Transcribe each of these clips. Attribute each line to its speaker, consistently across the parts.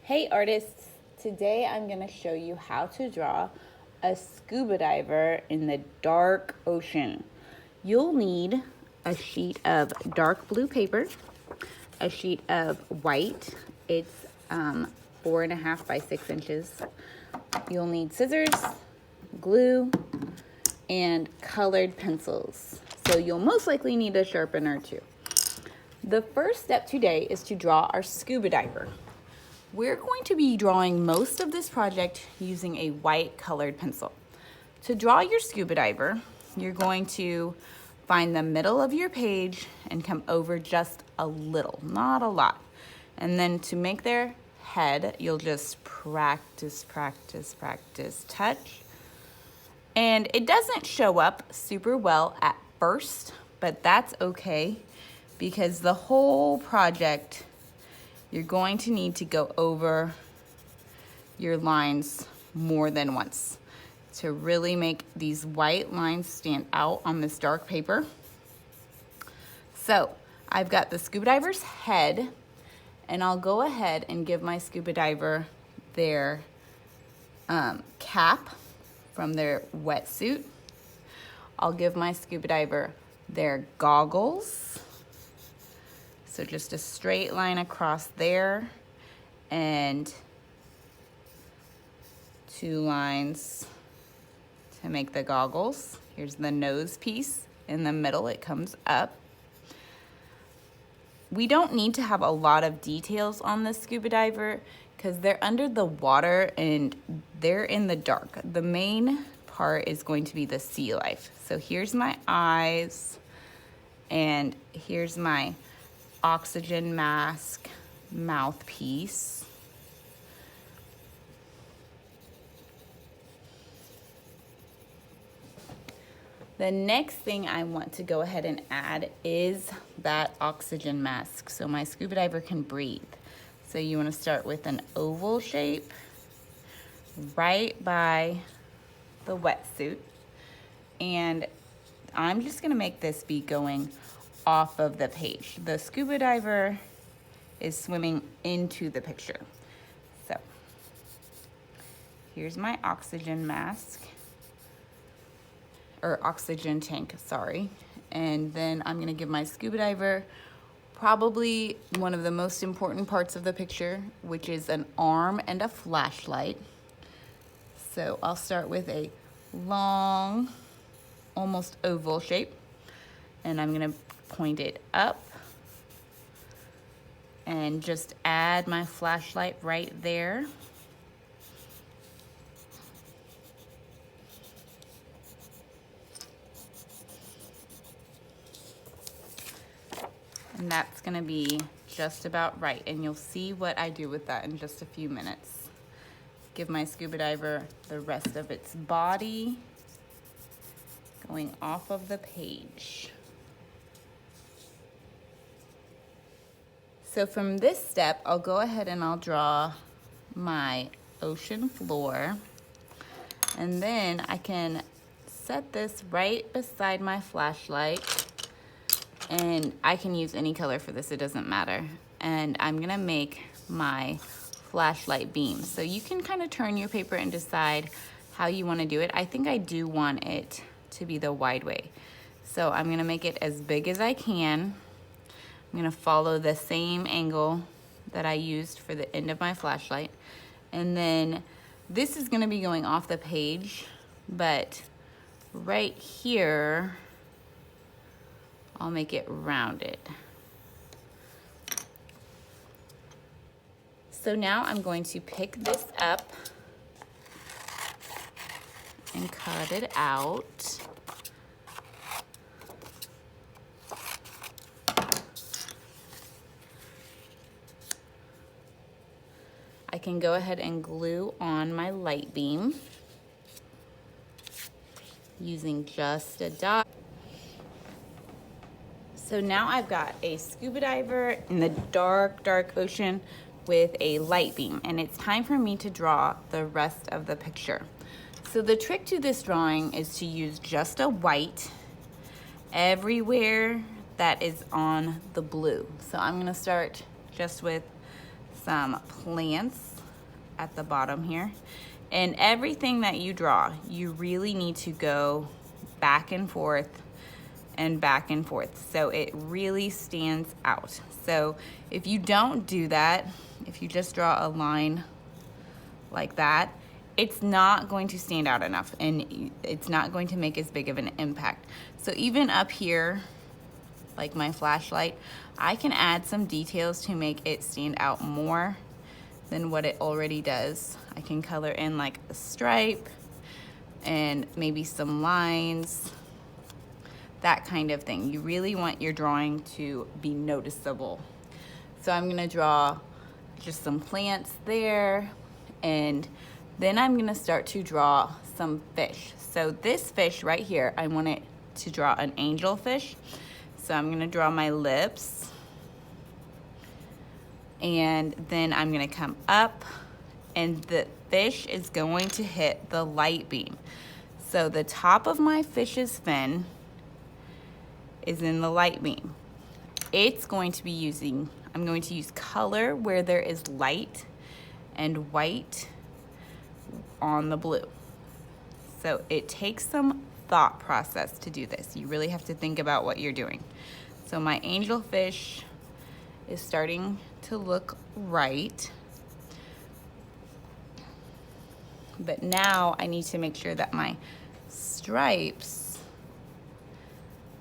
Speaker 1: Hey artists, today I'm going to show you how to draw a scuba diver in the dark ocean. You'll need a sheet of dark blue paper, a sheet of white, it's 4.5 by 6 inches. You'll need scissors, glue, and colored pencils. So you'll most likely need a sharpener too. The first step today is to draw our scuba diver. We're going to be drawing most of this project using a white colored pencil. To draw your scuba diver, you're going to find the middle of your page and come over just a little, not a lot. And then to make their head, you'll just practice, touch. And it doesn't show up super well at first, but that's okay because the whole project you're going to need to go over your lines more than once to really make these white lines stand out on this dark paper. So I've got the scuba diver's head, and I'll go ahead and give my scuba diver their cap from their wetsuit. I'll give my scuba diver their goggles. So just a straight line across there and 2 lines to make the goggles. Here's the nose piece. In the middle, it comes up. We don't need to have a lot of details on this scuba diver because they're under the water and they're in the dark. The main part is going to be the sea life. So here's my eyes and here's my oxygen mask mouthpiece. The next thing I want to go ahead and add is that oxygen mask so my scuba diver can breathe. So you want to start with an oval shape right by the wetsuit. And I'm just going to make this be going off of the page. The scuba diver is swimming into the picture. So here's my oxygen mask, or oxygen tank, sorry. And then I'm gonna give my scuba diver probably one of the most important parts of the picture, which is an arm and a flashlight. So I'll start with a long, almost oval shape, and I'm gonna point it up and just add my flashlight right there. And that's gonna be just about right. And you'll see what I do with that in just a few minutes. Give my scuba diver the rest of its body going off of the page. So from this step, I'll go ahead and I'll draw my ocean floor. And then I can set this right beside my flashlight. And I can use any color for this, it doesn't matter. And I'm gonna make my flashlight beam. So you can kind of turn your paper and decide how you wanna do it. I think I do want it to be the wide way. So I'm gonna make it as big as I can. I'm gonna follow the same angle that I used for the end of my flashlight. And then this is gonna be going off the page, but right here, I'll make it rounded. So now I'm going to pick this up and cut it out. I can go ahead and glue on my light beam using just a dot. So now I've got a scuba diver in the dark, dark ocean with a light beam, and it's time for me to draw the rest of the picture. So the trick to this drawing is to use just a white everywhere that is on the blue. So I'm gonna start just with some plants at the bottom here. And everything that you draw, you really need to go back and forth and back and forth so it really stands out. So if you don't do that, if you just draw a line like that, it's not going to stand out enough and it's not going to make as big of an impact. So even up here, like my flashlight, I can add some details to make it stand out more than what it already does. I can color in like a stripe and maybe some lines, that kind of thing. You really want your drawing to be noticeable. So I'm gonna draw just some plants there, and then I'm gonna start to draw some fish. So this fish right here, I want it to draw an angelfish. So I'm gonna draw my lips, and then I'm gonna come up, and the fish is going to hit the light beam. So the top of my fish's fin is in the light beam. It's going to be using, I'm going to use color where there is light and white on the blue. So it takes some thought process to do this. You really have to think about what you're doing. So my angelfish is starting to look right. But now I need to make sure that my stripes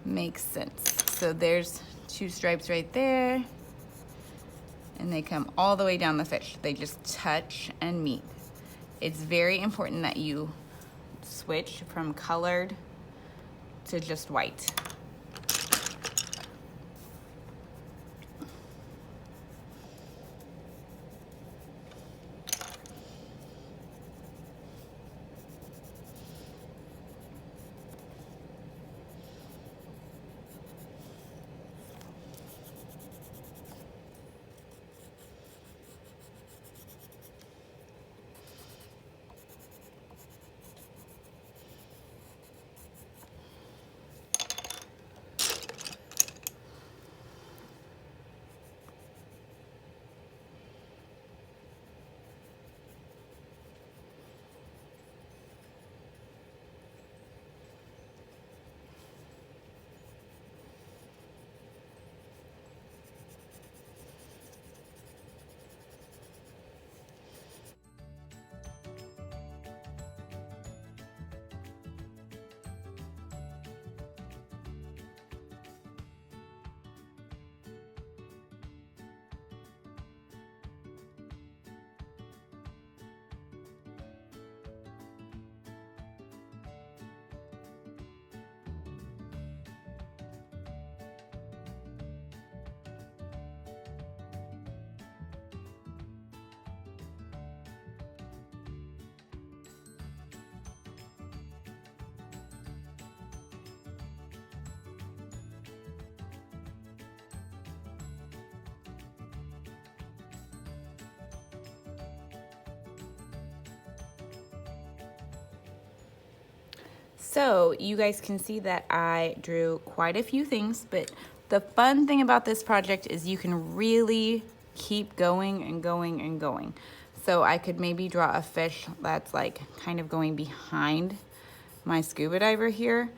Speaker 1: make sense. So there's 2 stripes right there, and they come all the way down the fish. They just touch and meet. It's very important that you switch from colored to just white. So you guys can see that I drew quite a few things, but the fun thing about this project is you can really keep going and going and going. So I could maybe draw a fish that's like kind of going behind my scuba diver here.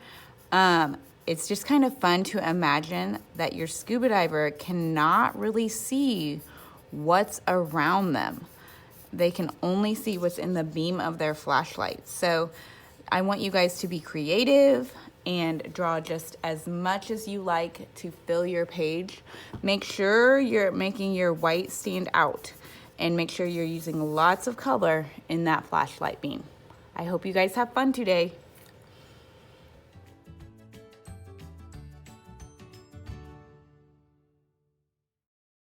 Speaker 1: It's just kind of fun to imagine that your scuba diver cannot really see what's around them. They can only see what's in the beam of their flashlight. So I want you guys to be creative and draw just as much as you like to fill your page. Make sure you're making your white stand out and make sure you're using lots of color in that flashlight beam. I hope you guys have fun today.